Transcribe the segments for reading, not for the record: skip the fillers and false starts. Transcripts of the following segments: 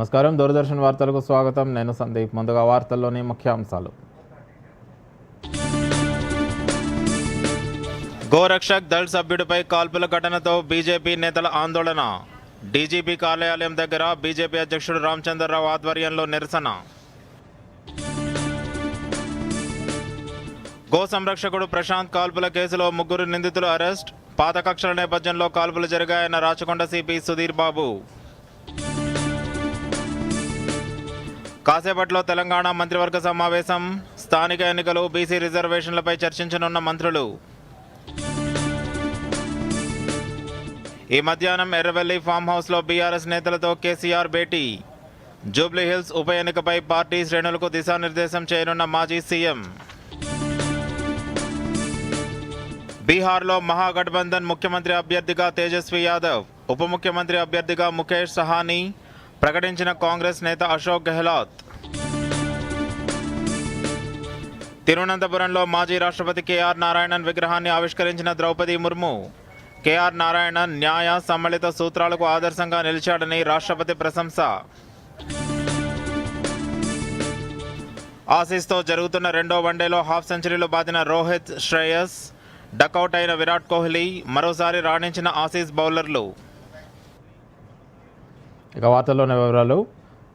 నమస్కారం. దూరదర్శన్ వార్తలకు స్వాగతం. నేను సందీప్. ముందుగా వార్తల్లోని ముఖ్యాంశాలు. గోరక్షక్ దళ్ సభ్యుడిపై కాల్పుల ఘటనతో బీజేపీ నేతల ఆందోళన. డీజీపీ కార్యాలయం దగ్గర బీజేపీ అధ్యక్షుడు రామచంద్రరావు ఆధ్వర్యంలో నిరసన. గో సంరక్షకుడు ప్రశాంత్ కాల్పుల కేసులో 3 నిందితులు అరెస్ట్. పాత కక్షల నేపథ్యంలో కాల్పులు జరిగాయన్న రాచకొండ సిపి సుధీర్ బాబు. కాసేపట్లో తెలంగాణ మంత్రివర్గ సమావేశం. స్థానిక ఎన్నికలు, బీసీ రిజర్వేషన్లపై చర్చించనున్న మంత్రులు. ఈ మధ్యాహ్నం ఎర్రవెల్లి ఫామ్ హౌస్లో బీఆర్ఎస్ నేతలతో కేసీఆర్ భేటీ. జూబ్లీహిల్స్ ఉప ఎన్నికపై పార్టీ శ్రేణులకు దిశానిర్దేశం చేయనున్న మాజీ సీఎం. బీహార్లో మహాగఠబంధన్ ముఖ్యమంత్రి అభ్యర్థిగా తేజస్వి యాదవ్, ఉప ముఖ్యమంత్రి అభ్యర్థిగా ముఖేష్ సహానీ ప్రకటించిన కాంగ్రెస్ నేత అశోక్ గెహ్లాట్. తిరువనంతపురంలో మాజీ రాష్ట్రపతి కేఆర్ నారాయణన్ విగ్రహాన్ని ఆవిష్కరించిన ద్రౌపది ముర్ము. కేఆర్ నారాయణన్ న్యాయ సమ్మిళిత సూత్రాలకు ఆదర్శంగా నిలిచాడని రాష్ట్రపతి ప్రశంస. ఆసీస్తో జరుగుతున్న 2వ వన్డేలో హాఫ్ సెంచరీలు బాదిన రోహిత్, శ్రేయస్, డకౌట్ అయిన విరాట్ కోహ్లీ, మరోసారి రాణించిన ఆసీస్ బౌలర్లు. ఇక వార్తల్లోని వివరాలు.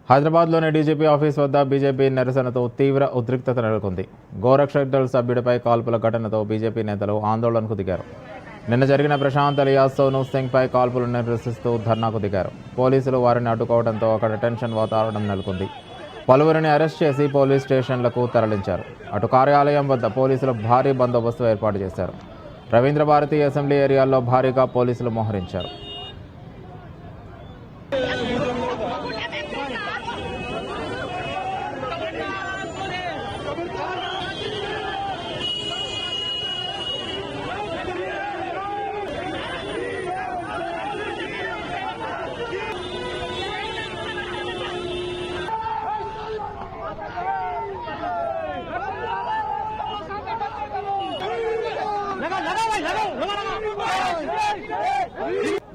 హైదరాబాద్లోని డీజీపీ ఆఫీస్ వద్ద బీజేపీ నిరసనతో తీవ్ర ఉద్రిక్తత నెలకొంది. గోరక్షక్ దళ్ సభ్యుడిపై కాల్పుల ఘటనతో బీజేపీ నేతలు ఆందోళనకు దిగారు. నిన్న జరిగిన ప్రశాంత్ అలియాస్ సోనూ సింగ్పై కాల్పులను నిరసిస్తూ ధర్నాకు దిగారు. పోలీసులు వారిని అడ్డుకోవడంతో అక్కడ టెన్షన్ వాతావరణం నెలకొంది. పలువురిని అరెస్ట్ చేసి పోలీస్ స్టేషన్లకు తరలించారు. అటు కార్యాలయం వద్ద పోలీసులు భారీ బందోబస్తు ఏర్పాటు చేశారు. రవీంద్ర భారతి అసెంబ్లీ ఏరియాల్లో భారీగా పోలీసులు మోహరించారు.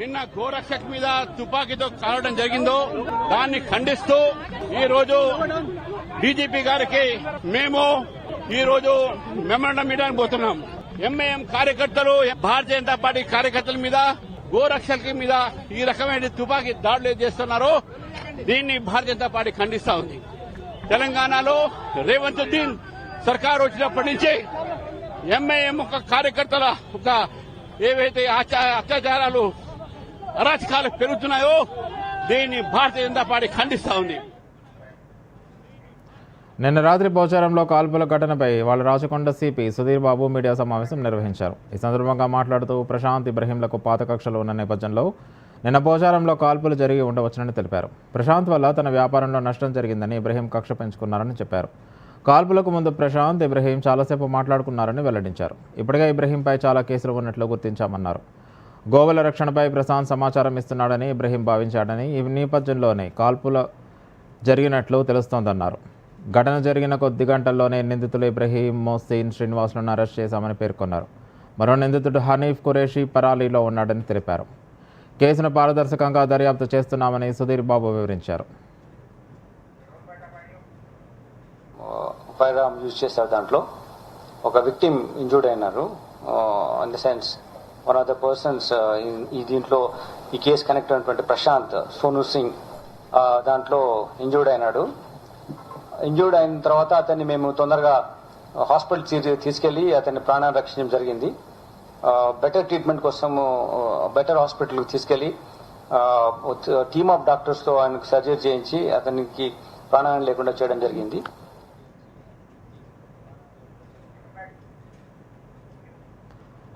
నిన్న గోరక్షక్ మీద తుపాకీతో కాలడం జరిగిందో దాన్ని ఖండిస్తూ ఈ రోజు డీజీపీ గారికి మేము ఈ రోజు మెమోరాండం ఇవ్వడానికి పోతున్నాం. ఎంఐఎం కార్యకర్తలు, భారతీయ జనతా పార్టీ కార్యకర్తల మీద, గోరక్షక్ మీద ఈ రకమైన తుపాకీ దాడులు చేస్తున్నారో దీన్ని భారతీయ జనతా పార్టీ ఖండిస్తా ఉంది. తెలంగాణలో రేవంత్ రెడ్డి సర్కారు వచ్చినప్పటి నుంచి ఎంఐఎం కార్యకర్తల ఏవైతే అత్యాచారాలు, అరాచకాలు పెరుగుతున్నాయో దీన్ని భారతీయ జనతా పార్టీ ఖండిస్తా ఉంది. నిన్న రాత్రి పోచారంలో కాల్పుల ఘటనపై వాళ్ళ రాచకొండ సిపి సుధీర్ బాబు మీడియా సమావేశం నిర్వహించారు. ఈ సందర్భంగా మాట్లాడుతూ ప్రశాంత్, ఇబ్రహీంలకు పాత కక్షలు ఉన్న నేపథ్యంలో నిన్న పోచారంలో కాల్పులు జరిగి ఉండవచ్చునని తెలిపారు. ప్రశాంత్ వల్ల తన వ్యాపారంలో నష్టం జరిగిందని ఇబ్రహీం కక్ష పెంచుకున్నారని చెప్పారు. కాల్పులకు ముందు ప్రశాంత్, ఇబ్రహీం చాలాసేపు మాట్లాడుకున్నారని వెల్లడించారు. ఇప్పటికే ఇబ్రహీంపై చాలా కేసులు ఉన్నట్లు గుర్తించామన్నారు. గోవుల రక్షణపై ప్రశాంత్ సమాచారం ఇస్తున్నాడని ఇబ్రహీం భావించాడని, ఈ నేపథ్యంలోనే కాల్పులు జరిగినట్లు తెలుస్తోందన్నారు. ఘటన జరిగిన కొద్ది గంటల్లోనే నిందితులు ఇబ్రహీం, మోసీన్, శ్రీనివాసులను అరెస్ట్ చేశామని పేర్కొన్నారు. మరో నిందితుడు హనీఫ్ ఖురేషీ పరారీలో ఉన్నాడని తెలిపారు. కేసును పారదర్శకంగా దర్యాప్తు చేస్తున్నామని సుధీర్ బాబు వివరించారు. ఫైర్ ఆర్మ్ యూజ్ చేశారు. దాంట్లో ఒక విక్టిమ్ ఇంజూర్డ్ అయినారు. In the sense one of the persons ఈ దీంట్లో ఈ కేసు కనెక్ట్ అయినటువంటి ప్రశాంత్, సోనూ సింగ్ దాంట్లో ఇంజూర్డ్ అయినాడు. ఇంజూర్డ్ అయిన తర్వాత అతన్ని మేము తొందరగా హాస్పిటల్ తీసుకెళ్లి అతన్ని ప్రాణాన్ని రక్షించడం జరిగింది. బెటర్ ట్రీట్మెంట్ కోసం బెటర్ హాస్పిటల్కి తీసుకెళ్లి టీమ్ ఆఫ్ డాక్టర్స్తో ఆయనకు సర్జరీ చేయించి అతనికి ప్రాణాన్ని లేకుండా చేయడం జరిగింది.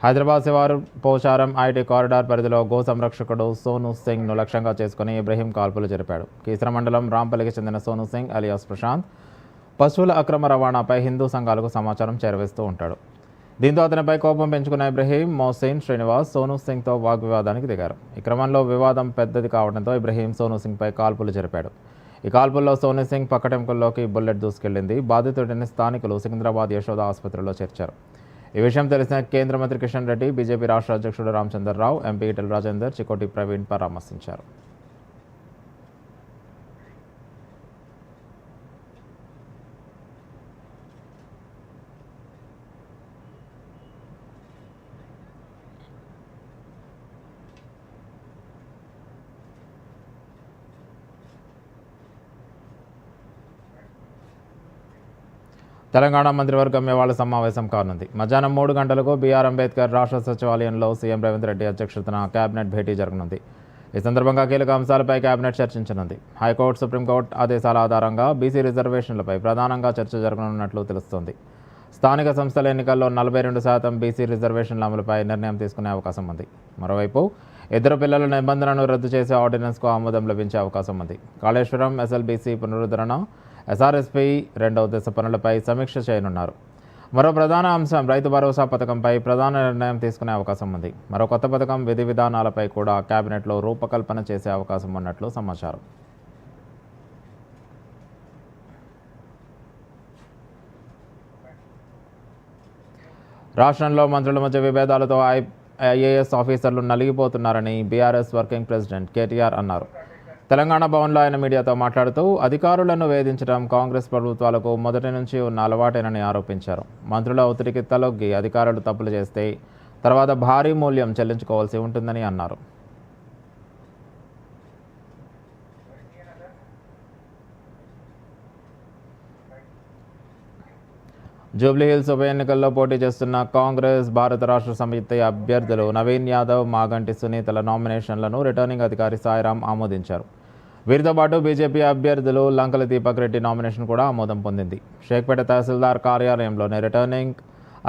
హైదరాబాద్ శివారు పోచారం ఐటీ కారిడార్ పరిధిలో గో సంరక్షకుడు సోనూ సింగ్ను లక్ష్యంగా చేసుకుని ఇబ్రహీం కాల్పులు జరిపాడు. కీసర మండలం రాంపల్లికి చెందిన సోనూ సింగ్ అలియాస్ ప్రశాంత్ పశువుల అక్రమ రవాణాపై హిందూ సంఘాలకు సమాచారం చేరవేస్తూ ఉంటాడు. దీంతో అతనిపై కోపం పెంచుకున్న ఇబ్రహీం, మోసీన్, శ్రీనివాస్ సోనూ సింగ్తో వాగ్వివాదానికి దిగారు. ఈ క్రమంలో వివాదం పెద్దది కావడంతో ఇబ్రహీం సోనూ సింగ్పై కాల్పులు జరిపాడు. ఈ కాల్పుల్లో సోనూ సింగ్ పక్కటెంకుల్లోకి బుల్లెట్ దూసుకెళ్లింది. బాధితుడిని స్థానికులు సికింద్రాబాద్ యశోద ఆసుపత్రిలో చేర్చారు. ఈ విషయం తెలిసిన కేంద్ర మంత్రి కిషన్ రెడ్డి, బీజేపీ రాష్ట్ర అధ్యక్షుడు రామచంద్రరావు, ఎంపీ ఈటెల రాజేందర్, చికోటి ప్రవీణ్ పరామర్శించారు. తెలంగాణ మంత్రివర్గం ఇవాళ సమావేశం కానుంది. మధ్యాహ్నం 3 గంటలకు బీఆర్ అంబేద్కర్ రాష్ట్ర సచివాలయంలో సీఎం రేవంత్ రెడ్డి అధ్యక్షతన కేబినెట్ భేటీ జరగనుంది. ఈ సందర్భంగా కీలక అంశాలపై కేబినెట్ చర్చించనుంది. హైకోర్టు, సుప్రీంకోర్టు ఆదేశాల ఆధారంగా బీసీ రిజర్వేషన్లపై ప్రధానంగా చర్చ జరగనున్నట్లు తెలుస్తోంది. స్థానిక సంస్థల ఎన్నికల్లో 42% బీసీ రిజర్వేషన్ల అమలుపై నిర్ణయం తీసుకునే అవకాశం ఉంది. మరోవైపు ఇద్దరు పిల్లల నిబంధనను రద్దు చేసే ఆర్డినెన్స్కు ఆమోదం లభించే అవకాశం ఉంది. కాళేశ్వరం, ఎస్ఎల్బీసీ పునరుద్ధరణ, ఎస్ఆర్ఎస్పీ రెండవ దశ పనులపై సమీక్ష చేయనున్నారు. మరో ప్రధాన అంశం రైతు భరోసా పథకంపై ప్రధాన నిర్ణయం తీసుకునే అవకాశం ఉంది. మరో కొత్త పథకం విధి విధానాలపై కూడా కేబినెట్లో రూపకల్పన చేసే అవకాశం ఉన్నట్లు సమాచారం. రాష్ట్రంలో మంత్రుల మధ్య విభేదాలతో ఐఏఎస్ ఆఫీసర్లు నలిగిపోతున్నారని బీఆర్ఎస్ వర్కింగ్ ప్రెసిడెంట్ కేటీఆర్ అన్నారు. తెలంగాణ భవన్లో ఆయన మీడియాతో మాట్లాడుతూ అధికారులను వేధించడం కాంగ్రెస్ ప్రభుత్వాలకు మొదటి నుంచి ఉన్న అలవాటేనని ఆరోపించారు. మంత్రుల ఒత్తిడికి తలొగ్గి అధికారులు తప్పులు చేస్తే తర్వాత భారీ మూల్యం చెల్లించుకోవాల్సి ఉంటుందని అన్నారు. జూబ్లీహిల్స్ ఉప ఎన్నికల్లో పోటీ చేస్తున్న కాంగ్రెస్, భారత రాష్ట్ర సమితి అభ్యర్థులు నవీన్ యాదవ్, మాగంటి సునీతల నామినేషన్లను రిటర్నింగ్ అధికారి సాయిరాం ఆమోదించారు. వీరితో పాటు బీజేపీ అభ్యర్థులు లంకల దీపక్ రెడ్డి నామినేషన్ కూడా ఆమోదం పొందింది. షేక్పేట తహసీల్దార్ కార్యాలయంలోని రిటర్నింగ్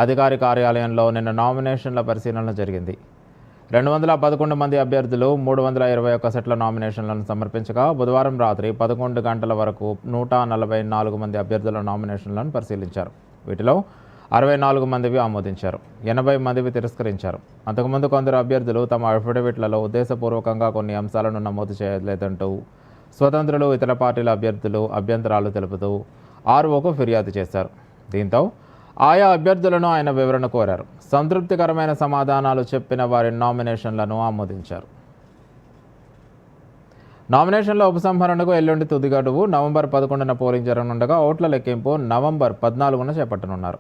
అధికారి కార్యాలయంలో నిన్న నామినేషన్ల పరిశీలన జరిగింది. 211 మంది అభ్యర్థులు 321 సెట్ల నామినేషన్లను సమర్పించగా బుధవారం రాత్రి 11 గంటల వరకు 144 మంది అభ్యర్థుల నామినేషన్లను పరిశీలించారు. వీటిలో 64 మందివి ఆమోదించారు, 80 మందివి తిరస్కరించారు. అంతకుముందు కొందరు అభ్యర్థులు తమ అఫిడవిట్లలో ఉద్దేశపూర్వకంగా కొన్ని అంశాలను నమోదు చేయలేదంటూ స్వతంత్రులు, ఇతర పార్టీల అభ్యర్థులు అభ్యంతరాలు తెలుపుతూ ఆర్ఓకు ఫిర్యాదు చేశారు. దీంతో ఆయా అభ్యర్థులను ఆయన వివరణ కోరారు. సంతృప్తికరమైన సమాధానాలు చెప్పిన వారి నామినేషన్లను ఆమోదించారు. నామినేషన్ల ఉపసంహరణకు ఎల్లుండి తుది గడువు. నవంబర్ 11న పోలింగ్ జరగనుండగా ఓట్ల లెక్కింపు నవంబర్ 14న చేపట్టనున్నారు.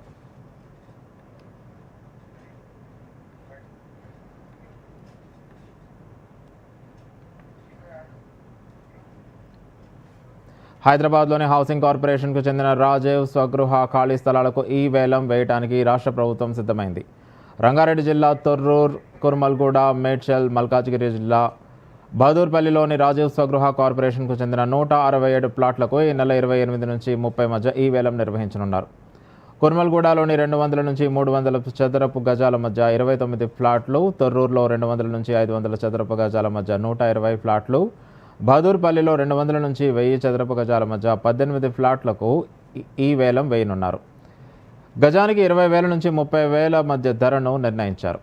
హైదరాబాద్లోని హౌసింగ్ కార్పొరేషన్కు చెందిన రాజీవ్ స్వగృహ ఖాళీ స్థలాలకు ఈ వేలం వేయడానికి రాష్ట్ర ప్రభుత్వం సిద్ధమైంది. రంగారెడ్డి జిల్లా తొర్రూర్, కుర్మల్గూడ, మేడ్చల్, మల్కాజ్గిరి జిల్లా బహదూర్పల్లిలోని రాజీవ్ స్వగృహ కార్పొరేషన్కు చెందిన 167 ప్లాట్లకు ఈ నెల 28 నుంచి 30 మధ్య ఈ వేలం నిర్వహించనున్నారు. కుర్మల్గూడలోని 200 నుంచి 300 చదరపు గజాల మధ్య 29 ఫ్లాట్లు, తొర్రూరులో 200 నుంచి 500 చదరపు గజాల మధ్య 120 ఫ్లాట్లు, బహదూర్పల్లిలో 200 నుంచి 1000 చదరపు గజాల మధ్య 18 ఫ్లాట్లకు ఈ వేలం వేయనున్నారు. గజానికి 20,000 నుంచి 30,000 మధ్య ధరను నిర్ణయించారు.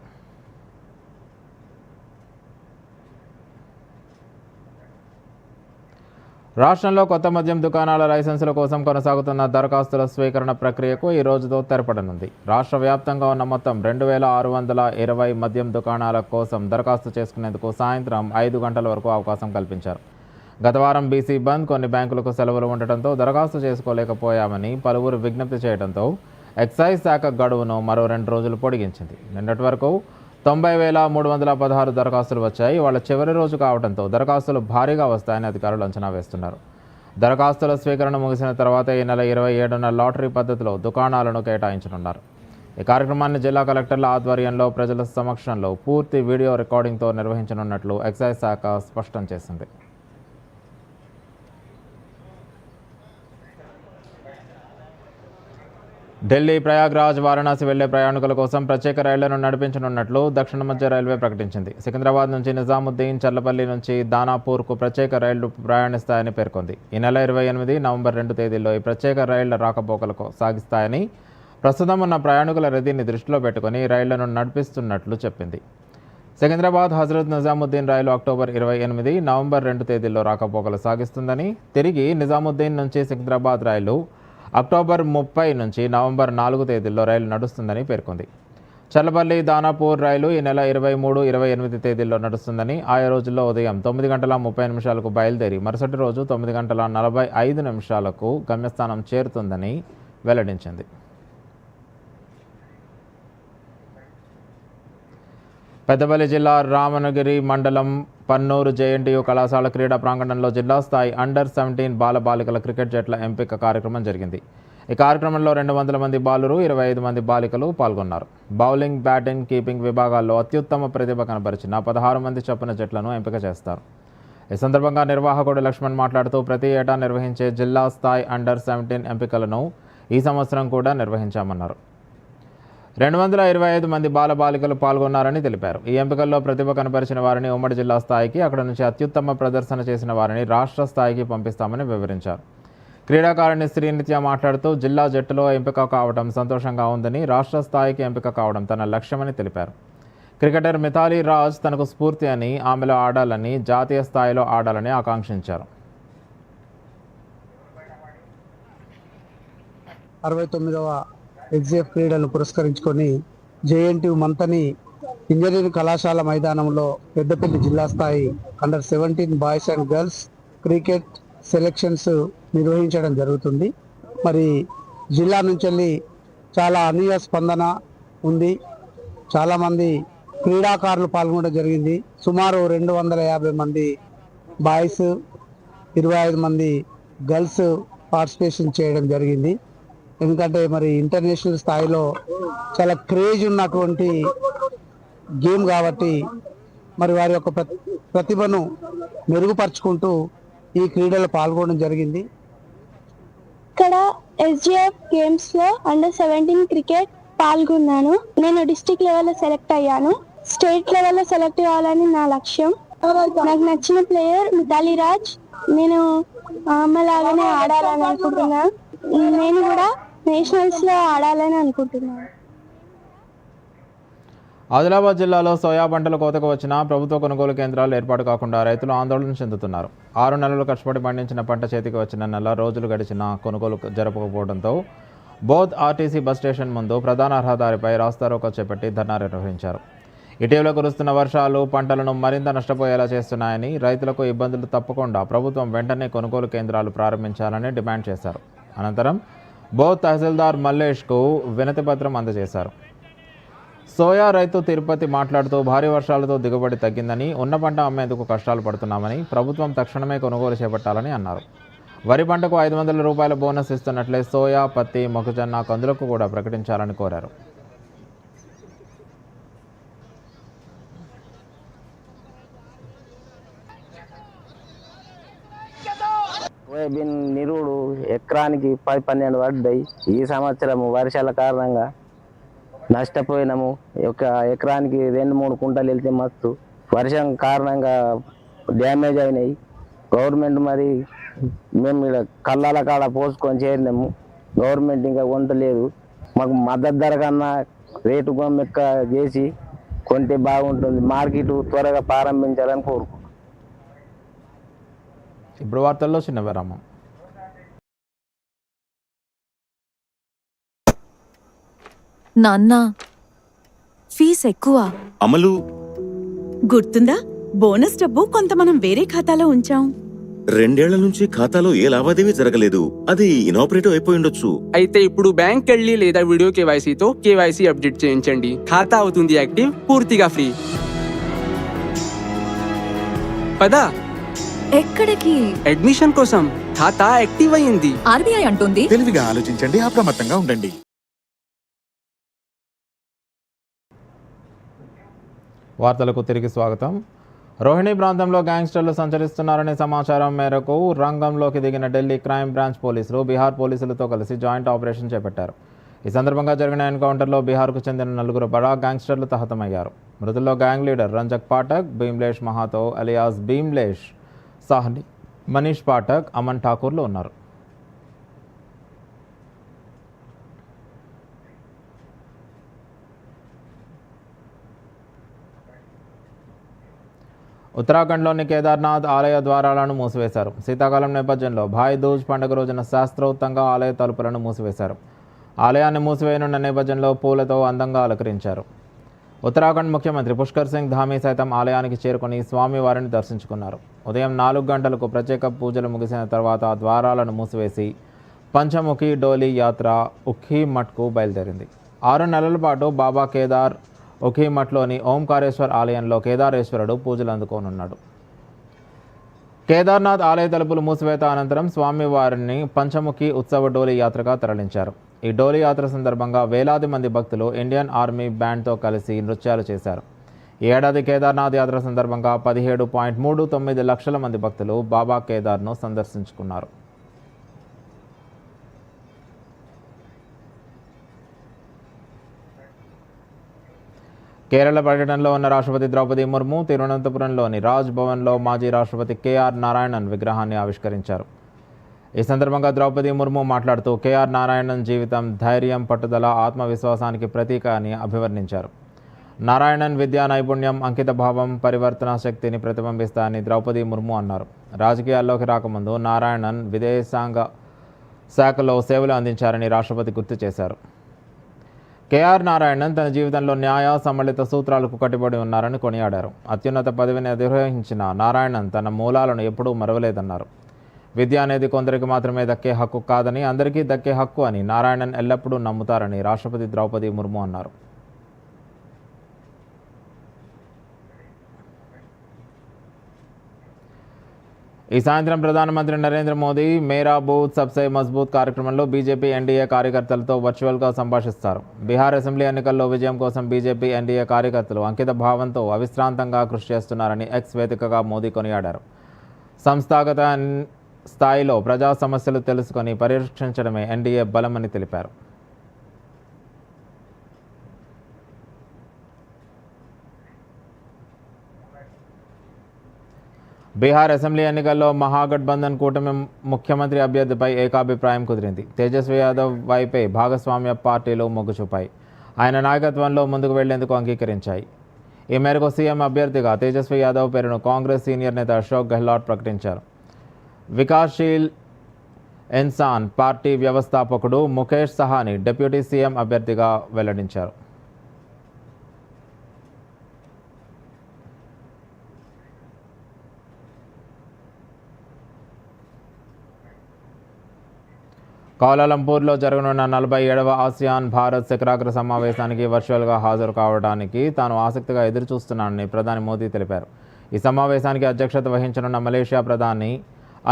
రాష్ట్రంలో కొత్త మద్యం దుకాణాల లైసెన్సుల కోసం కొనసాగుతున్న దరఖాస్తుల స్వీకరణ ప్రక్రియకు ఈ రోజుతో తెరపడనుంది. రాష్ట్ర వ్యాప్తంగా ఉన్న మొత్తం 2,620 మద్యం దుకాణాల కోసం దరఖాస్తు చేసుకునేందుకు సాయంత్రం 5 గంటల వరకు అవకాశం కల్పించారు. గత వారం బీసీ బంద్, కొన్ని బ్యాంకులకు సెలవులు ఉండటంతో దరఖాస్తు చేసుకోలేకపోయామని పలువురు విజ్ఞప్తి చేయడంతో ఎక్సైజ్ శాఖ గడువును మరో 2 రోజులు పొడిగించింది. నిన్నటి వరకు 90,316 దరఖాస్తులు వచ్చాయి. వాళ్ళ చివరి రోజు కావడంతో దరఖాస్తులు భారీగా వస్తాయని అధికారులు అంచనా వేస్తున్నారు. దరఖాస్తుల స్వీకరణ ముగిసిన తర్వాత ఈ నెల 27న లాటరీ పద్ధతిలో దుకాణాలను కేటాయించనున్నారు. ఈ కార్యక్రమాన్ని జిల్లా కలెక్టర్ల ఆధ్వర్యంలో ప్రజల సమక్షంలో పూర్తి వీడియో రికార్డింగ్తో నిర్వహించనున్నట్లు ఎక్సైజ్ శాఖ స్పష్టం చేసింది. ఢిల్లీ, ప్రయాగ్రాజ్, వారణాసి వెళ్లే ప్రయాణికుల కోసం ప్రత్యేక రైళ్లను నడిపించనున్నట్లు దక్షిణ మధ్య రైల్వే ప్రకటించింది. సికింద్రాబాద్ నుంచి నిజాముద్దీన్, చల్లపల్లి నుంచి దానాపూర్కు ప్రత్యేక రైళ్లు ప్రయాణిస్తాయని పేర్కొంది. ఈ నెల 28, నవంబర్ 2 తేదీల్లో ఈ ప్రత్యేక రైళ్ల రాకపోకలకు సాగిస్తాయని, ప్రస్తుతం ఉన్న ప్రయాణికుల రద్దీని దృష్టిలో పెట్టుకుని రైళ్లను నడిపిస్తున్నట్లు చెప్పింది. సికింద్రాబాద్, హజరత్ నిజాముద్దీన్ రైలు అక్టోబర్ 28, నవంబర్ 2 తేదీల్లో రాకపోకలు సాగిస్తుందని, తిరిగి నిజాముద్దీన్ నుంచి సికింద్రాబాద్ రైలు అక్టోబర్ 30 నుంచి నవంబర్ 4 తేదీల్లో రైలు నడుస్తుందని పేర్కొంది. చల్లపల్లి, దానాపూర్ రైలు ఈ నెల 23, 28 తేదీల్లో నడుస్తుందని, ఆయా రోజుల్లో ఉదయం 9:30 బయలుదేరి మరుసటి రోజు 9:45 గమ్యస్థానం చేరుతుందని వెల్లడించింది. పెద్దపల్లి జిల్లా రామనగిరి మండలం పన్నూరు జేఎన్టీయూ కళాశాల క్రీడా ప్రాంగణంలో జిల్లా స్థాయి అండర్ 17 బాలబాలికల క్రికెట్ జట్ల ఎంపిక కార్యక్రమం జరిగింది. ఈ కార్యక్రమంలో 200 మంది బాలురు 25 మంది బాలికలు పాల్గొన్నారు. బౌలింగ్, బ్యాటింగ్, కీపింగ్ విభాగాల్లో అత్యుత్తమ ప్రతిభ కనబరిచిన 16 మంది చొప్పున జట్లను ఎంపిక చేస్తారు. ఈ సందర్భంగా నిర్వాహకుడు లక్ష్మణ్ మాట్లాడుతూ ప్రతి ఏటా నిర్వహించే జిల్లా స్థాయి అండర్-17 ఎంపికలను ఈ సంవత్సరం కూడా నిర్వహించామన్నారు. 225 మంది బాలబాలికలు పాల్గొన్నారని తెలిపారు. ఈ ఎంపికల్లో ప్రతిభ కనబరిచిన వారిని ఉమ్మడి జిల్లా స్థాయికి, అక్కడ నుంచి అత్యుత్తమ ప్రదర్శన చేసిన వారిని రాష్ట్ర స్థాయికి పంపిస్తామని వివరించారు. క్రీడాకారిణి శ్రీనిత్య మాట్లాడుతూ జిల్లా జట్టులో ఎంపిక కావడం సంతోషంగా ఉందని, రాష్ట్ర స్థాయికి ఎంపిక కావడం తన లక్ష్యమని తెలిపారు. క్రికెటర్ మిథాలీ రాజ్ తనకు స్ఫూర్తి అని, ఆమెలో ఆడాలని, జాతీయ స్థాయిలో ఆడాలని ఆకాంక్షించారు. 69వ ఎగ్జిఎఫ్ క్రీడలను పురస్కరించుకొని జేఎన్టీయు మంతని ఇంజనీరింగ్ కళాశాల మైదానంలో పెద్దపల్లి జిల్లా స్థాయి అండర్-17 boys and girls cricket selections నిర్వహించడం జరుగుతుంది. మరి జిల్లా నుంచి వెళ్ళి చాలా అనూహ్య స్పందన ఉంది. చాలామంది క్రీడాకారులు పాల్గొనడం జరిగింది. సుమారు 250 మంది బాయ్స్, 25 మంది గర్ల్స్ పార్టిసిపేషన్ చేయడం జరిగింది. ఎందుకంటే మరి ఇంటర్నేషనల్ స్థాయిలో చాలా క్రేజ్ ఉన్నటువంటి గేమ్ కాబట్టి మరి వారి యొక్క ప్రతిభను మెరుగుపరుచుకుంటూ ఈ క్రీడలో పాల్గొనడం జరిగింది. ఇక్కడ ఎస్జిఎఫ్ గేమ్స్ లో అండర్-17 క్రికెట్ పాల్గొన్నాను. నేను డిస్ట్రిక్ట్ లెవెల్లో సెలెక్ట్ అయ్యాను. స్టేట్ లెవెల్లో సెలెక్ట్ కావాలని నా లక్ష్యం. నాకు నచ్చిన ప్లేయర్ మిథాలీ రాజ్. నేను ఆమెలాగానే ఆడాలని అనుకుంటున్నాను. నేను కూడా నేషనల్స్ లో ఆడాలని అనుకుంటున్నాను. ఆదిలాబాద్ జిల్లాలో సోయా పంటలు కోతకు వచ్చినా ప్రభుత్వ కొనుగోలు కేంద్రాలు ఏర్పాటు కాకుండా రైతులు ఆందోళన చెందుతున్నారు. 6 నెలలు కష్టపడి పండించిన పంట చేతికి వచ్చిన నెల రోజులు గడిచినా కొనుగోలు జరపకపోవడంతో బోధ్ ఆర్టీసీ బస్ స్టేషన్ ముందు ప్రధాన రహదారిపై రాస్తారోకో చేపట్టి ధర్నా నిర్వహించారు. ఇటీవల కురుస్తున్న వర్షాలు పంటలను మరింత నష్టపోయేలా చేస్తున్నాయని, రైతులకు ఇబ్బందులు తప్పకుండా ప్రభుత్వం వెంటనే కొనుగోలు కేంద్రాలు ప్రారంభించాలని డిమాండ్ చేశారు. అనంతరం బోధ్ తహసీల్దార్ మల్లేష్కు వినతి పత్రం అందజేశారు. సోయా రైతు తిరుపతి మాట్లాడుతూ భారీ వర్షాలతో దిగుబడి తగ్గిందని, ఉన్న పంట అమ్మేందుకు కష్టాలు పడుతున్నామని, ప్రభుత్వం తక్షణమే కొనుగోలు చేపట్టాలని అన్నారు. వరి పంటకు 500 రూపాయల బోనస్ ఇస్తున్నట్లే సోయా, పత్తి, మొక్కజొన్న, కందులకు కూడా ప్రకటించాలని కోరారు. సోయాబీన్ నిరుడు ఎకరానికి 10-12 పడ్డాయి. ఈ సంవత్సరం వర్షాల కారణంగా నష్టపోయినాము. ఒక ఎకరానికి 2-3 కుంటలు వెళ్తే మస్తు. వర్షం కారణంగా డ్యామేజ్ అయినాయి. గవర్నమెంట్ మరి మేము ఇక్కడ కళ్ళాల కాడ పోసుకొని చేరినాము. గవర్నమెంట్ ఇంకా కొంటలేదు. మాకు మద్దతు ధర కన్నా రేటు ఎక్కువ చేసి కొంటే బాగుంటుంది. మార్కెట్ త్వరగా ప్రారంభించాలని కోరుకుంటున్నాం. ఇప్పుడు వార్తల్లో చిన్న విరామం. నాన్న, ఫీజు ఎక్కువ. అమలు, గుర్తుందా? బోనస్ డబ్బు కొంత మనం వేరే ఖాతాలో ఉంచాం. 2 ఏళ్ల నుంచి ఖాతాలో ఏ లావాదేవీ జరగలేదు. అది ఇనాపరేటివ్ అయిపోయి ఉండొచ్చు. అయితే ఇప్పుడు బ్యాంక్ వెళ్ళి లేదా వీడియో కేవైసీతో కేవైసీ అప్డేట్ చేయించండి. ఖాతా అవుతుంది యాక్టివ్, పూర్తిగా ఫ్రీ. పదా ఎక్కడికి? అడ్మిషన్ కోసం. ఖాతా యాక్టివ్ అయ్యింది. ఆర్బీఐ అంటుంది తెలివిగా ఆలోచించండి, అప్రమత్తంగా ఉండండి. వార్తలకు తిరిగి స్వాగతం. రోహిణి ప్రాంతంలో గ్యాంగ్స్టర్లు సంచరిస్తున్నారనే సమాచారం మేరకు రంగంలోకి దిగిన ఢిల్లీ క్రైమ్ బ్రాంచ్ పోలీసులు బీహార్ పోలీసులతో కలిసి జాయింట్ ఆపరేషన్ చేపట్టారు. ఈ సందర్భంగా జరిగిన ఎన్కౌంటర్లో బీహార్కు చెందిన 4 బడా గ్యాంగ్స్టర్లు హతమయ్యారు. మృతుల్లో gang leader రంజక్ Pathak, భీమ్లేష్ మహాతో alias భీమ్లేష్ Sawhney, Manish Pathak, Aman ఠాకూర్లు ఉన్నారు. ఉత్తరాఖండ్లోని కేదార్నాథ్ ఆలయ ద్వారాలను మూసివేశారు. శీతాకాలం నేపథ్యంలో భాయ్ దూజ్ పండుగ రోజున శాస్త్రోక్తంగా ఆలయ తలుపులను మూసివేశారు. ఆలయాన్ని మూసివేయనున్న నేపథ్యంలో పూలతో అందంగా అలంకరించారు. ఉత్తరాఖండ్ ముఖ్యమంత్రి పుష్కర్ సింగ్ ధామీ సైతం ఆలయానికి చేరుకుని స్వామివారిని దర్శించుకున్నారు. ఉదయం 4 గంటలకు ప్రత్యేక పూజలు ముగిసిన తర్వాత ద్వారాలను మూసివేసి పంచముఖి డోలీ యాత్ర ఉఖీమఠ్కు బయలుదేరింది. 6 నెలల పాటు బాబా కేదార్ ఉఖీమఠ్లోని ఓంకారేశ్వర్ ఆలయంలో కేదారేశ్వరుడు పూజలు అందుకోనున్నాడు. కేదార్నాథ్ ఆలయ తలుపులు మూసివేత అనంతరం స్వామివారిని పంచముఖి ఉత్సవ డోలీ యాత్రగా తరలించారు. ఈ డోలీ యాత్ర సందర్భంగా వేలాది మంది భక్తులు ఇండియన్ ఆర్మీ బ్యాండ్తో కలిసి నృత్యాలు చేశారు. ఈ ఏడాది కేదార్నాథ్ యాత్ర సందర్భంగా 17.39 లక్షల మంది భక్తులు బాబా కేదార్ను సందర్శించుకున్నారు. కేరళ పర్యటనలో ఉన్న రాష్ట్రపతి ద్రౌపది ముర్ము తిరువనంతపురంలోని రాజ్ భవన్లో మాజీ రాష్ట్రపతి కేఆర్ నారాయణన్ విగ్రహాన్ని ఆవిష్కరించారు. ఈ సందర్భంగా ద్రౌపది ముర్ము మాట్లాడుతూ కేఆర్ నారాయణన్ జీవితం ధైర్యం, పట్టుదల, ఆత్మవిశ్వాసానికి ప్రతీక అని అభివర్ణించారు. నారాయణన్ విద్యా నైపుణ్యం, అంకితభావం, పరివర్తన శక్తిని ప్రతిబింబిస్తాయని ద్రౌపది ముర్ము అన్నారు. రాజకీయాల్లోకి రాకముందు నారాయణన్ విదేశాంగ శాఖలో సేవలు అందించారని రాష్ట్రపతి గుర్తు చేశారు. కేఆర్ నారాయణన్ తన జీవితంలో న్యాయ, సమ్మిళిత సూత్రాలకు కట్టుబడి ఉన్నారని కొనియాడారు. అత్యున్నత పదవిని అధిరోహించిన నారాయణన్ తన మూలాలను ఎప్పుడూ మరవలేదన్నారు. విద్య అనేది కొందరికి మాత్రమే దక్కే హక్కు కాదని, అందరికీ దక్కే హక్కు అని నారాయణన్ ఎల్లప్పుడూ నమ్ముతారని రాష్ట్రపతి ద్రౌపది ముర్ము అన్నారు. ఈ సాయంత్రం ప్రధానమంత్రి నరేంద్ర మోదీ మేరా బూత్ సబ్సే మజ్బూత్ కార్యక్రమంలో బీజేపీ ఎన్డీఏ కార్యకర్తలతో వర్చువల్గా సంభాషిస్తారు. బీహార్ అసెంబ్లీ ఎన్నికల్లో విజయం కోసం బీజేపీ ఎన్డీఏ కార్యకర్తలు అంకిత భావంతో అవిశ్రాంతంగా కృషి చేస్తున్నారని ఎక్స్ వేదికగా మోదీ కొనియాడారు. సంస్థాగత స్థాయిలో ప్రజా సమస్యలు తెలుసుకొని పరిరక్షించడమే ఎన్డీఏ బలమని తెలిపారు. బీహార్ అసెంబ్లీ ఎన్నికల్లో మహాగఠబంధన్ కూటమి ముఖ్యమంత్రి అభ్యర్థిపై ఏకాభిప్రాయం కుదిరింది. తేజస్వి యాదవ్ వైపే భాగస్వామ్య పార్టీలు మొగ్గు చూపాయి. ఆయన నాయకత్వంలో ముందుకు వెళ్లేందుకు అంగీకరించాయి. ఈ మేరకు సీఎం అభ్యర్థిగా తేజస్వి యాదవ్ పేరును కాంగ్రెస్ సీనియర్ నేత అశోక్ గెహ్లాట్ ప్రకటించారు. వికాస్శీల్ ఇన్సాన్ పార్టీ వ్యవస్థాపకుడు ముఖేష్ సహాని డిప్యూటీ సీఎం అభ్యర్థిగా వెల్లడించారు. కౌలాలంపూర్లో జరగనున్న 47వ ఆసియాన్ భారత్ శిఖరాగ్ర సమావేశానికి వర్చువల్గా హాజరు కావడానికి తాను ఆసక్తిగా ఎదురుచూస్తున్నానని ప్రధాని మోదీ తెలిపారు. ఈ సమావేశానికి అధ్యక్షత వహించనున్న మలేషియా ప్రధాని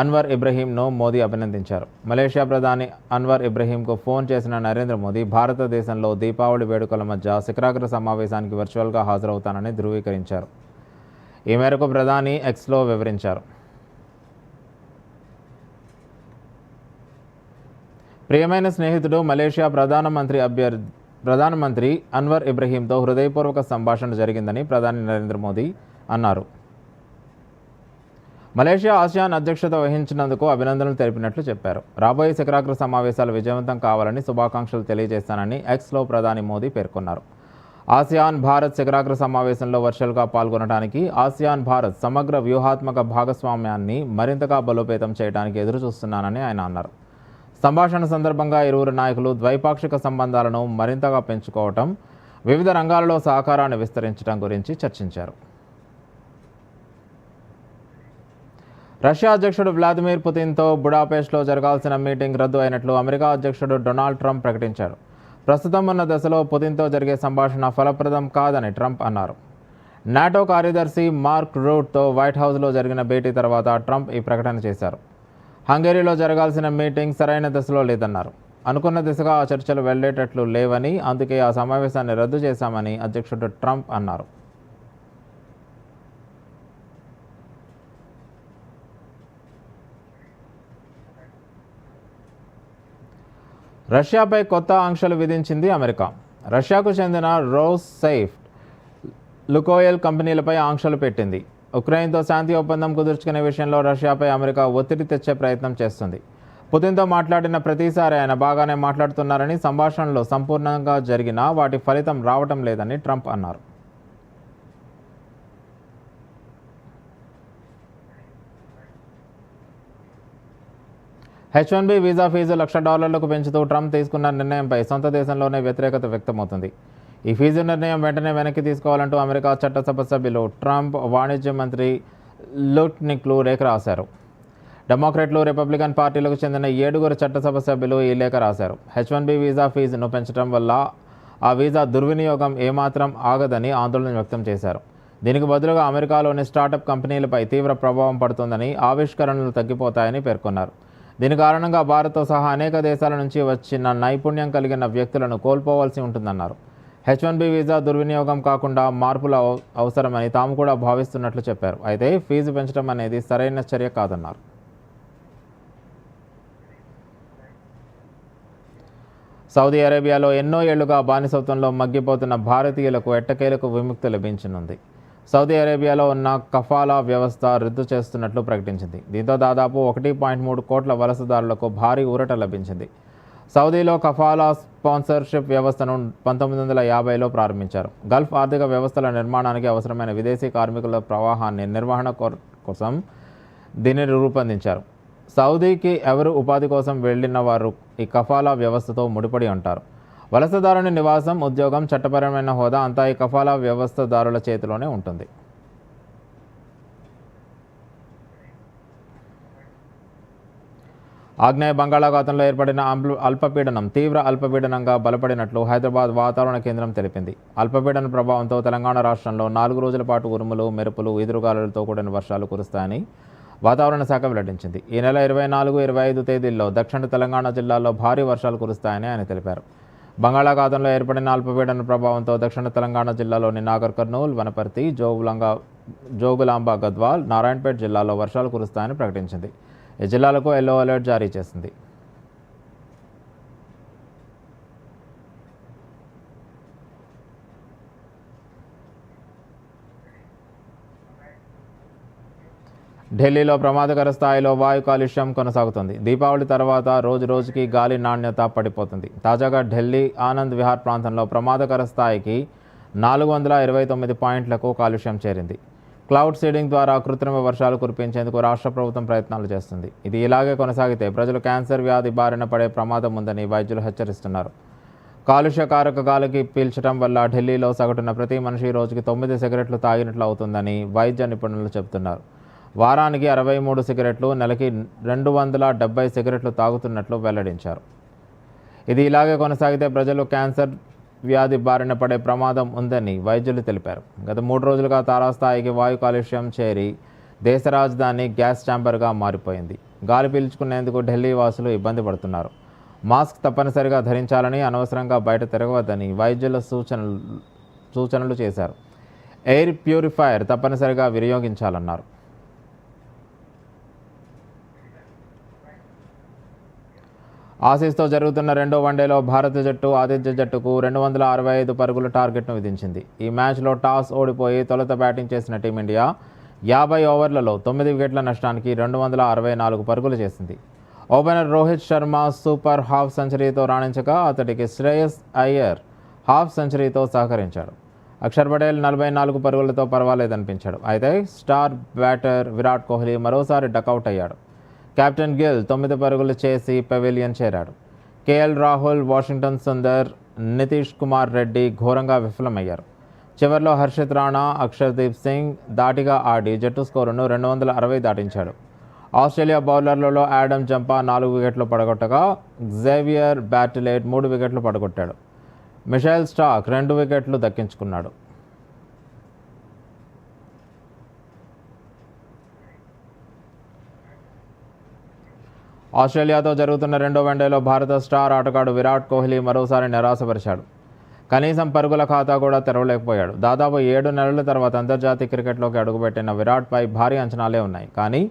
అన్వర్ ఇబ్రహీంను మోదీ అభినందించారు. మలేషియా ప్రధాని అన్వర్ ఇబ్రహీంకు ఫోన్ చేసిన నరేంద్ర మోదీ భారతదేశంలో దీపావళి వేడుకల మధ్య శిఖరాగ్ర సమావేశానికి వర్చువల్గా హాజరవుతానని ధృవీకరించారు. ఈ మేరకు ప్రధాని ఎక్స్లో వివరించారు. ప్రియమైన స్నేహితుడు మలేషియా ప్రధానమంత్రి అన్వర్ ఇబ్రహీంతో హృదయపూర్వక సంభాషణ జరిగిందని ప్రధాని నరేంద్ర మోదీ అన్నారు. మలేషియా ఆసియాన్ అధ్యక్షత వహించినందుకు అభినందనలు తెలిపినట్లు చెప్పారు. రాబోయే శిఖరాగ్ర సమావేశాలు విజయవంతం కావాలని శుభాకాంక్షలు తెలియజేస్తానని ఎక్స్లో ప్రధాని మోదీ పేర్కొన్నారు. ఆసియాన్ భారత్ శిఖరాగ్ర సమావేశంలో వర్చువల్గా పాల్గొనడానికి ఆసియాన్ భారత్ సమగ్ర వ్యూహాత్మక భాగస్వామ్యాన్ని మరింతగా బలోపేతం చేయడానికి ఎదురుచూస్తున్నానని ఆయన అన్నారు. సంభాషణ సందర్భంగా ఇరువురు నాయకులు ద్వైపాక్షిక సంబంధాలను మరింతగా పెంచుకోవటం, వివిధ రంగాలలో సహకారాన్ని విస్తరించడం గురించి చర్చించారు. రష్యా అధ్యక్షుడు వ్లాదిమిర్ పుతిన్తో బుడాపెస్ట్లో జరగాల్సిన మీటింగ్ రద్దు అయినట్లు అమెరికా అధ్యక్షుడు డొనాల్డ్ ట్రంప్ ప్రకటించారు. ప్రస్తుతం ఉన్న దశలో పుతిన్తో జరిగే సంభాషణ ఫలప్రదం కాదని ట్రంప్ అన్నారు. నాటో కార్యదర్శి మార్క్ రూట్తో వైట్ హౌస్లో జరిగిన భేటీ తర్వాత ట్రంప్ ఈ ప్రకటన చేశారు. హంగేరీలో జరగాల్సిన మీటింగ్ సరైన దశలో లేదన్నారు. అనుకున్న దిశగా ఆ చర్చలు వెళ్లేటట్లు లేవని, అందుకే ఆ సమావేశాన్ని రద్దు చేశామని అధ్యక్షుడు ట్రంప్ అన్నారు. రష్యాపై కొత్త ఆంక్షలు విధించింది అమెరికా. రష్యాకు చెందిన రోస్సెఫ్, లుకోయల్ కంపెనీలపై ఆంక్షలు పెట్టింది. ఉక్రెయిన్తో శాంతి ఒప్పందం కుదుర్చుకునే విషయంలో రష్యాపై అమెరికా ఒత్తిడి తెచ్చే ప్రయత్నం చేస్తుంది. పుతిన్తో మాట్లాడిన ప్రతిసారి ఆయన బాగానే మాట్లాడుతున్నారని, సంభాషణలు సంపూర్ణంగా జరిగినా వాటి ఫలితం రావటం లేదని ట్రంప్ అన్నారు. H-1B వీసా ఫీజు $1,00,000 పెంచుతూ ట్రంప్ తీసుకున్న నిర్ణయంపై సొంత దేశంలోనే వ్యతిరేకత వ్యక్తమవుతుంది. ఈ ఫీజు నిర్ణయం వెంటనే వెనక్కి తీసుకోవాలంటూ అమెరికా చట్టసభ సభ్యులు ట్రంప్ వాణిజ్య మంత్రి లుట్నిక్లు లేఖ రాశారు. డెమోక్రాట్లు, రిపబ్లికన్ పార్టీలకు చెందిన 7 చట్టసభ సభ్యులు ఈ లేఖ రాశారు. H-1B వీసా ఫీజును పెంచడం వల్ల ఆ వీసా దుర్వినియోగం ఏమాత్రం ఆగదని ఆందోళన వ్యక్తం చేశారు. దీనికి బదులుగా అమెరికాలోని స్టార్టప్ కంపెనీలపై తీవ్ర ప్రభావం పడుతుందని, ఆవిష్కరణలు తగ్గిపోతాయని పేర్కొన్నారు. దీని కారణంగా భారత్తో సహా అనేక దేశాల నుంచి వచ్చిన నైపుణ్యం కలిగిన వ్యక్తులను కోల్పోవాల్సి ఉంటుందన్నారు. H-1B వీసా దుర్వినియోగం కాకుండా మార్పులు అవసరమని తాము కూడా భావిస్తున్నట్లు చెప్పారు. అయితే ఫీజు పెంచడం అనేది సరైన చర్య కాదన్నారు. సౌదీ అరేబియాలో ఎన్నో ఏళ్లుగా బానిసత్వంలో మగ్గిపోతున్న భారతీయులకు ఎట్టకేలకు విముక్తి లభించనుంది. సౌదీ అరేబియాలో ఉన్న కఫాలా వ్యవస్థ రద్దు చేస్తున్నట్లు ప్రకటించింది. దీంతో దాదాపు 1.3 కోట్ల వలసదారులకు భారీ ఊరట లభించింది. సౌదీలో కఫాలా స్పాన్సర్షిప్ వ్యవస్థను 1950లో ప్రారంభించారు. గల్ఫ్ ఆర్థిక వ్యవస్థల నిర్మాణానికి అవసరమైన విదేశీ కార్మికుల ప్రవాహాన్ని నిర్వహణ కోసం దీనిని రూపొందించారు. సౌదీకి ఎవరు ఉపాధి కోసం వెళ్లిన వారు ఈ కఫాలా వ్యవస్థతో ముడిపడి ఉంటారు. వలసదారుని నివాసం, ఉద్యోగం, చట్టపరమైన హోదా అంతా ఈ కఫాలా వ్యవస్థదారుల చేతిలోనే ఉంటుంది. ఆగ్నేయ బంగాళాఖాతంలో ఏర్పడిన అల్పపీడనం తీవ్ర అల్పపీడనంగా బలపడినట్లు హైదరాబాద్ వాతావరణ కేంద్రం తెలిపింది. అల్పపీడన ప్రభావంతో తెలంగాణ రాష్ట్రంలో 4 రోజుల పాటు ఉరుములు, మెరుపులు, ఈదురుగాలులతో కూడిన వర్షాలు కురుస్తాయని వాతావరణ శాఖ వెల్లడించింది. ఈ నెల 24, 25 తేదీల్లో దక్షిణ తెలంగాణ జిల్లాల్లో భారీ వర్షాలు కురుస్తాయని ఆయన తెలిపారు. బంగాళాఖాతంలో ఏర్పడిన అల్పపీడన ప్రభావంతో దక్షిణ తెలంగాణ జిల్లాలోని నాగర్ కర్నూల్, వనపర్తి, జోగులాంబ గద్వాల్, నారాయణపేట జిల్లాలో వర్షాలు కురుస్తాయని ప్రకటించింది. ఈ జిల్లాలకు ఎల్లో అలర్ట్ జారీ చేసింది. ఢిల్లీలో ప్రమాదకర స్థాయిలో వాయు కాలుష్యం కొనసాగుతుంది. దీపావళి తర్వాత రోజు రోజుకి గాలి నాణ్యత పడిపోతుంది. తాజాగా ఢిల్లీ ఆనంద్ విహార్ ప్రాంతంలో ప్రమాదకర స్థాయికి 429 పాయింట్లకు కాలుష్యం చేరింది. క్లౌడ్ సీడింగ్ ద్వారా కృత్రిమ వర్షాలు కురిపించేందుకు రాష్ట్ర ప్రభుత్వం ప్రయత్నాలు చేస్తుంది. ఇది ఇలాగే కొనసాగితే ప్రజలు క్యాన్సర్ వ్యాధి బారిన పడే ప్రమాదం ఉందని వైద్యులు హెచ్చరిస్తున్నారు. కాలుష్యకారక గాలికి పీల్చడం వల్ల ఢిల్లీలో సగటున ప్రతి మనిషి రోజుకి 9 సిగరెట్లు తాగినట్లు అవుతుందని వైద్య నిపుణులు చెబుతున్నారు. వారానికి 63 సిగరెట్లు, నెలకి 270 సిగరెట్లు తాగుతున్నట్లు వెల్లడించారు. ఇది ఇలాగే కొనసాగితే ప్రజలు క్యాన్సర్ వ్యాధి బారిన పడే ప్రమాదం ఉందని వైద్యులు తెలిపారు. గత 3 రోజులుగా తారాస్థాయికి వాయు కాలుష్యం చేరి దేశ రాజధాని గ్యాస్ ఛాంబర్గా మారిపోయింది. గాలి పీల్చుకునేందుకు ఢిల్లీ వాసులు ఇబ్బంది పడుతున్నారు. మాస్క్ తప్పనిసరిగా ధరించాలని, అనవసరంగా బయట తిరగవద్దని వైద్యుల సూచనలు చేశారు. ఎయిర్ ప్యూరిఫైయర్ తప్పనిసరిగా వినియోగించాలన్నారు. ఆసీస్తో జరుగుతున్న రెండో వన్డేలో భారత జట్టు ఆతిథ్య జట్టుకు 265 పరుగుల టార్గెట్ను విధించింది. ఈ మ్యాచ్లో టాస్ ఓడిపోయి తొలుత బ్యాటింగ్ చేసిన టీమిండియా 50 ఓవర్లలో 9 వికెట్ల నష్టానికి 264 పరుగులు చేసింది. Opener Rohit Sharma super half సెంచరీతో రాణించగా అతడికి శ్రేయస్ అయ్యర్ హాఫ్ సెంచరీతో సహకరించాడు. అక్షర్ పటేల్ 44 పరుగులతో పర్వాలేదనిపించాడు. అయితే స్టార్ బ్యాటర్ విరాట్ కోహ్లీ మరోసారి డకౌట్ అయ్యాడు. కెప్టెన్ గిల్ 9 పరుగులు చేసి పెవిలియన్ చేరాడు. కేఎల్ రాహుల్, వాషింగ్టన్ సుందర్, నితీష్ కుమార్ రెడ్డి ఘోరంగా విఫలమయ్యారు. చివర్లో హర్షిత్ రాణా, అక్షర్దీప్ సింగ్ ధాటిగా ఆడి జట్టు స్కోరును 260 దాటించాడు. ఆస్ట్రేలియా బౌలర్లలో యాడమ్ జంపా 4 వికెట్లు పడగొట్టగా జేవియర్ బ్యాటిలేట్ 3 వికెట్లు పడగొట్టాడు. మిషెల్ స్టార్క్ 2 వికెట్లు దక్కించుకున్నాడు. ఆస్ట్రేలియాతో జరుగుతున్న రెండో వన్డేలో భారత స్టార్ ఆటగాడు విరాట్ కోహ్లీ మరోసారి నిరాశపరిచాడు. కనీసం పరుగుల ఖాతా కూడా తెరవలేకపోయాడు. దాదాపు 7 నెలల తర్వాత అంతర్జాతీయ క్రికెట్లోకి అడుగుపెట్టిన విరాట్పై భారీ అంచనాలే ఉన్నాయి. కానీ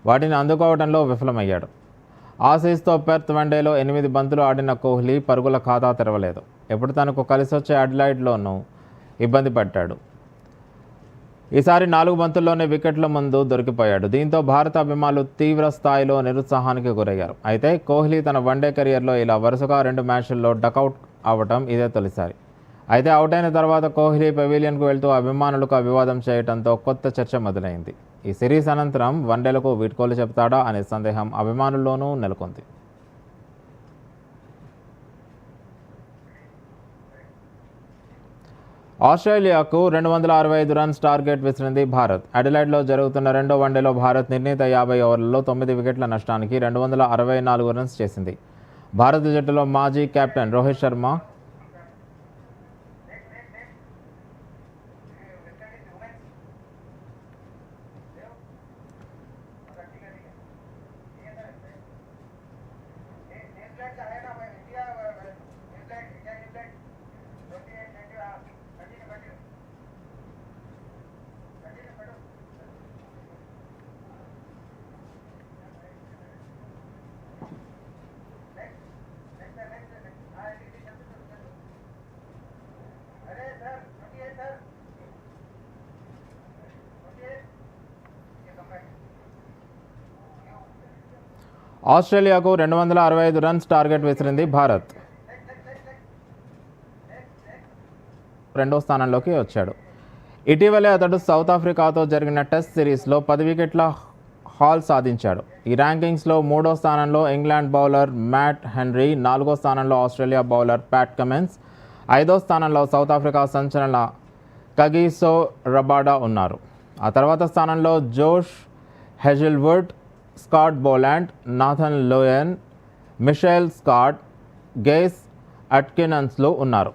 వాటిని అందుకోవడంలో విఫలమయ్యాడు. ఆసీస్తో పెర్త్ వన్డేలో 8 బంతులు ఆడిన కోహ్లీ పరుగుల ఖాతా తెరవలేదు. ఎప్పుడు తనకు కలిసొచ్చే అడిలైడ్లోనూ ఇబ్బంది పడ్డాడు. ఈసారి 4 బంతుల్లోనే వికెట్ల ముందు దొరికిపోయాడు. దీంతో భారత అభిమానులు తీవ్ర స్థాయిలో నిరుత్సాహానికి గురయ్యారు. అయితే కోహ్లీ తన వన్డే కెరియర్లో ఇలా వరుసగా 2 మ్యాచ్ల్లో డకౌట్ అవ్వటం ఇదే తొలిసారి. అయితే అవుట్ అయిన తర్వాత కోహ్లీ పెవిలియన్కు వెళ్తూ అభిమానులకు అభివాదం చేయడంతో కొత్త చర్చ మొదలైంది. ఈ సిరీస్ అనంతరం వన్డేలకు వీడ్కోలు చెప్తాడా అనే సందేహం అభిమానుల్లోనూ నెలకొంది. ఆస్ట్రేలియాకు 265 రన్స్ టార్గెట్ విసిరింది భారత్. అడిలైడ్లో జరుగుతున్న రెండో వన్డేలో భారత్ నిర్ణీత 50 ఓవర్లలో 9 వికెట్ల నష్టానికి 264 రన్స్ చేసింది. భారత జట్టులో మాజీ కెప్టెన్ రోహిత్ శర్మ, ఆస్ట్రేలియాకు 265 రన్స్ టార్గెట్ విసిరింది భారత్. రెండో స్థానంలోకి వచ్చాడు. ఇటీవలే అతడు సౌత్ ఆఫ్రికాతో జరిగిన టెస్ట్ సిరీస్లో 10 వికెట్ల హాల్ సాధించాడు. ఈ ర్యాంకింగ్స్లో మూడో స్థానంలో ఇంగ్లాండ్ బౌలర్ మ్యాట్ హెన్రీ, నాలుగో స్థానంలో ఆస్ట్రేలియా బౌలర్ ప్యాట్ కమిన్స్, ఐదో స్థానంలో సౌత్ ఆఫ్రికా సంచలన కగిసో రబాడా ఉన్నారు. ఆ తర్వాత స్థానంలో Josh Hazlewood, Scott Boland, Nathan Lyon, Mitchell Scott, Gus అట్కిన్సన్లు ఉన్నారు.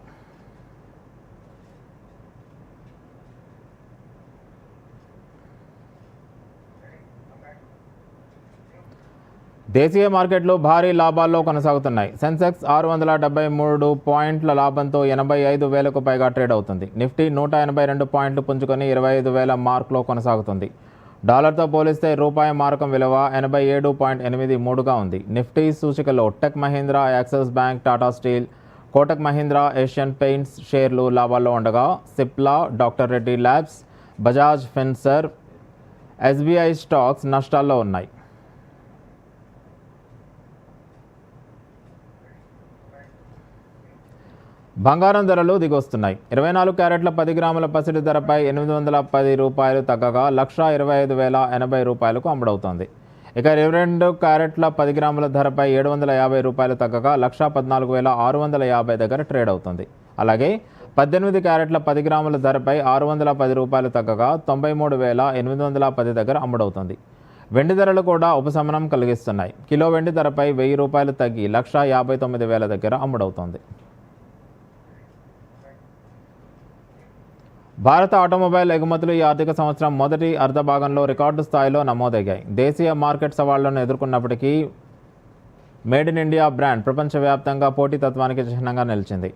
దేశీయ మార్కెట్లు భారీ లాభాల్లో కొనసాగుతున్నాయి. సెన్సెక్స్ 673 పాయింట్ల లాభంతో 85,000కు పైగా ట్రేడ్ అవుతుంది. నిఫ్టీ 182 పాయింట్లు పుంజుకొని 25,000 మార్కులో కొనసాగుతుంది. డాలర్తో పోలిస్తే రూపాయి మారకం విలువ 87.83గా ఉంది. నిఫ్టీ సూచికలో Tech Mahindra, Axis Bank, Tata Steel, Kotak Mahindra, Asian Paints షేర్లు లాభాల్లో ఉండగా Cipla, doctor Reddy labs, Bajaj Finserv, SBI stocks నష్టాల్లో ఉన్నాయి. బంగారం ధరలు దిగొస్తున్నాయి. 24 క్యారెట్ల 10 గ్రాముల పసిడి ధరపై 810 రూపాయలు తగ్గగా 1,25,080 రూపాయలకు అమ్ముడవుతోంది. ఇక 22 క్యారెట్ల 10 గ్రాముల ధరపై 750 రూపాయలు తగ్గగా 1,14,650 దగ్గర ట్రేడ్ అవుతుంది. అలాగే 18 క్యారెట్ల 10 గ్రాముల ధరపై 610 రూపాయలు తగ్గగా 93,810 దగ్గర అమ్ముడవుతుంది. వెండి ధరలు కూడా ఉపశమనం కలిగిస్తున్నాయి. కిలో వెండి ధరపై 1,000 రూపాయలు తగ్గి 1,59,000 దగ్గర అమ్ముడవుతోంది. భారత ఆటోమొబైల్ ఎగుమతులు ఈ ఆర్థిక సంవత్సరం మొదటి అర్ధభాగంలో రికార్డు స్థాయిలో నమోదయ్యాయి. దేశీయ మార్కెట్ సవాళ్లను ఎదుర్కొన్నప్పటికీ మేడ్ ఇన్ ఇండియా బ్రాండ్ ప్రపంచవ్యాప్తంగా పోటీతత్వానికి చిహ్నంగా నిలిచింది.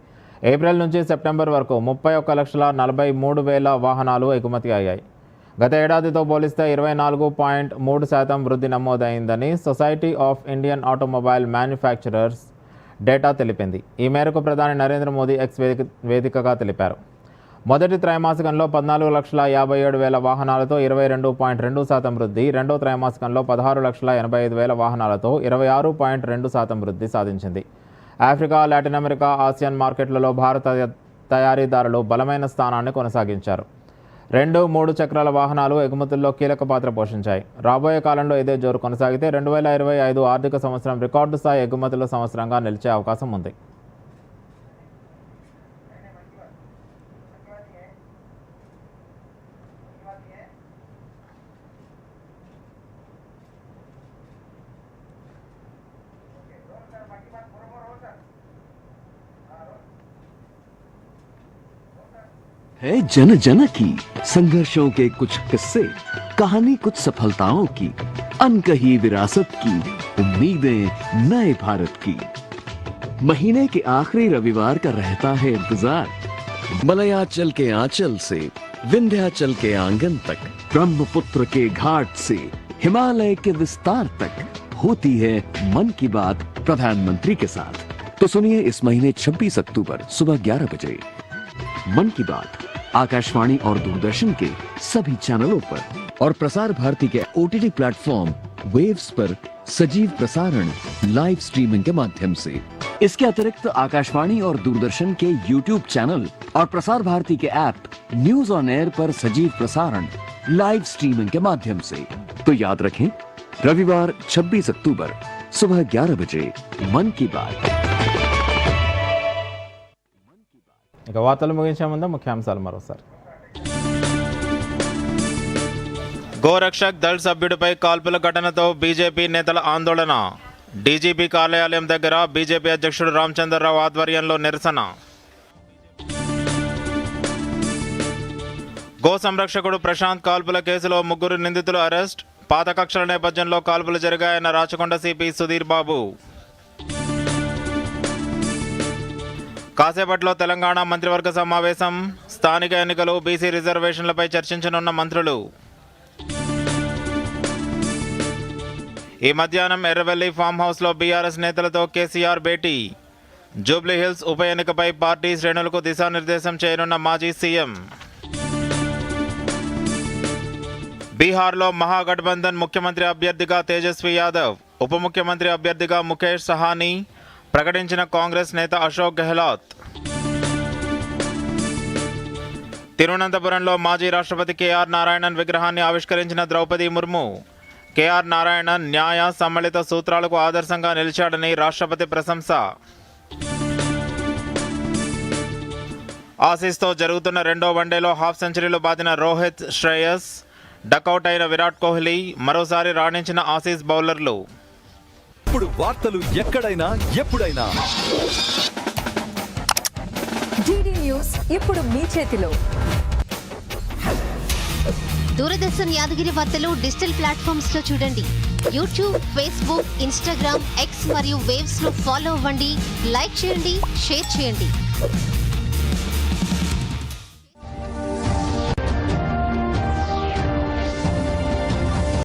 ఏప్రిల్ నుంచి సెప్టెంబర్ వరకు 31,43,000 వాహనాలు ఎగుమతి అయ్యాయి. గత ఏడాదితో పోలిస్తే 24.3% వృద్ధి నమోదైందని Society of Indian Automobile Manufacturers data తెలిపింది. ఈ మేరకు ప్రధాని నరేంద్ర మోదీ ఎక్స్ వేదికగా తెలిపారు. మొదటి త్రైమాసికంలో 14,57,000 వాహనాలతో 22.2% వృద్ధి, రెండో త్రైమాసికంలో 16,85,000 వాహనాలతో 26.2% వృద్ధి సాధించింది. ఆఫ్రికా, లాటిన్ అమెరికా, ఆసియన్ మార్కెట్లలో భారత తయారీదారులు బలమైన స్థానాన్ని కొనసాగించారు. 2-3 చక్రాల వాహనాలు ఎగుమతుల్లో కీలక పాత్ర పోషించాయి. రాబోయే కాలంలో ఇదే జోరు కొనసాగితే 2025 ఆర్థిక సంవత్సరం రికార్డు స్థాయి ఎగుమతుల సంవత్సరంగా నిలిచే అవకాశం ఉంది. है जन जन की संघर्षों के कुछ किस्से, कहानी कुछ सफलताओं की, अनकही विरासत की, उम्मीदें नए भारत की। महीने के आखिरी रविवार का रहता है इंतजार। मलयाचल के आंचल से विंध्याचल के आंगन तक, ब्रह्मपुत्र के घाट से हिमालय के विस्तार तक होती है मन की बात प्रधानमंत्री के साथ। तो सुनिए इस महीने 26 अक्टूबर सुबह 11 बजे मन की बात आकाशवाणी और दूरदर्शन के सभी चैनलों पर और प्रसार भारती के OTT प्लेटफॉर्म वेव्स पर सजीव प्रसारण लाइव स्ट्रीमिंग के माध्यम से। इसके अतिरिक्त आकाशवाणी और दूरदर्शन के YouTube चैनल और प्रसार भारती के ऐप न्यूज ऑन एयर पर सजीव प्रसारण लाइव स्ट्रीमिंग के माध्यम से। तो याद रखें, रविवार 26 अक्टूबर सुबह 11 बजे मन की बात। ఇక వార్తలు ముగించే ముందు ముఖ్యాంశాలు మరోసారి. గోరక్షక్ దళ్ సభ్యుడిపై కాల్పుల ఘటనతో బీజేపీ నేతల ఆందోళన. డీజీపీ కార్యాలయం దగ్గర బీజేపీ అధ్యక్షుడు రామచంద్రరావు ఆధ్వర్యంలో నిరసన. గో సంరక్షకుడు ప్రశాంత్ కాల్పుల కేసులో 3 నిందితులు అరెస్ట్. పాత కక్షల నేపథ్యంలో కాల్పులు జరిగాయన్న రాచకొండ సిపి సుధీర్ బాబు. కాసేపట్లో తెలంగాణ మంత్రివర్గ సమావేశం, స్థానిక ఎన్నికలు, బీసీ రిజర్వేషన్లపై చర్చించనున్న మంత్రులు. ఈ మధ్యాహ్నం ఎర్రవెల్లి ఫామ్ హౌస్లో బీఆర్ఎస్ నేతలతో కేసీఆర్ భేటీ. జూబ్లీహిల్స్ ఉప ఎన్నికపై పార్టీ శ్రేణులకు దిశానిర్దేశం చేయనున్న మాజీ సీఎం. బీహార్లో మహాగఠబంధన్ ముఖ్యమంత్రి అభ్యర్థిగా తేజస్వి యాదవ్, ఉప ముఖ్యమంత్రి అభ్యర్థిగా ముఖేష్ సహానీ ప్రకటించిన కాంగ్రెస్ నేత అశోక్ గెహ్లాట్. తిరువనంతపురంలో మాజీ రాష్ట్రపతి కేఆర్ నారాయణన్ విగ్రహాన్ని ఆవిష్కరించిన ద్రౌపది ముర్ము. కేఆర్ నారాయణన్ న్యాయ సమ్మిళిత సూత్రాలకు ఆదర్శంగా నిలిచాడని రాష్ట్రపతి ప్రశంస. ఆసీస్తో జరుగుతున్న రెండో వన్డేలో హాఫ్ సెంచరీలు బాదిన రోహిత్, శ్రేయస్, డకౌట్ అయిన విరాట్ కోహ్లీ, మరోసారి రాణించిన ఆసీస్ బౌలర్లు. ఇప్పుడు వార్తలు ఎక్కడైనా ఎప్పుడైనా DD న్యూస్ ఇప్పుడు మీ చేతిలో. దూరదర్శన్ యాదగిరి వార్తలు డిజిటల్ ప్లాట్ఫామ్స్ లో చూడండి. యూట్యూబ్, ఫేస్బుక్, ఇన్స్టాగ్రామ్, ఎక్స్ మరియు వేవ్స్ లో ఫాలో అవ్వండి, లైక్ చేయండి, షేర్ చేయండి.